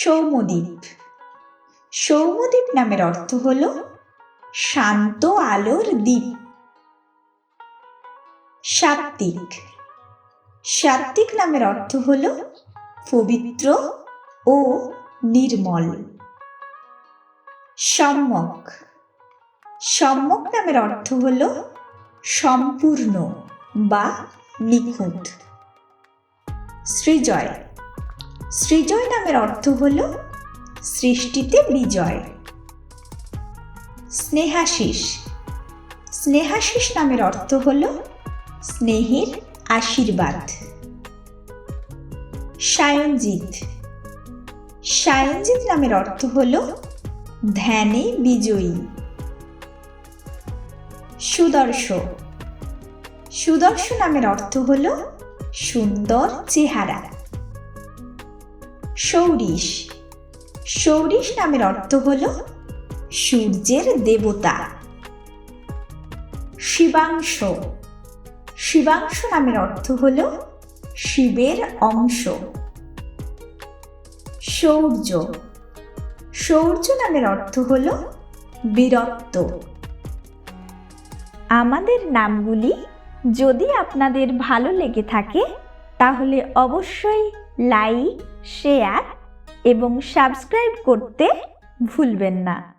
সৌম্যদীপ। সৌম্যদীপ নামের অর্থ হল শান্ত আলোর দ্বীপ। সাত্ত্বিক। সাত্ত্বিক নামের অর্থ হল পবিত্র ও নির্মল। সম্যক। সম্যক নামের অর্থ হল সম্পূর্ণ বা নিখুঁত। সৃজয়। সৃজয় নামের অর্থ হল সৃষ্টিতে বিজয়। স্নেহাশিস। স্নেহাশিস নামের অর্থ হল স্নেহের আশীর্বাদ। সায়নজিৎ। সায়নজিৎ নামের অর্থ হল ধ্যানে বিজয়ী। সুদর্শ। সুদর্শ নামের অর্থ হল সুন্দর চেহারা। সৌরিশ। সৌরিশ নামের অর্থ হল সূর্যের দেবতা। শিবাংশ। শিবাংশ নামের অর্থ হল শিবের অংশ। শৌর্য। শৌর্য নামের অর্থ হল বীরত্ব। আমাদের নামগুলি যদি আপনাদের ভালো লেগে থাকে তাহলে অবশ্যই লাইক, শেয়ার এবং সাবস্ক্রাইব করতে ভুলবেন না।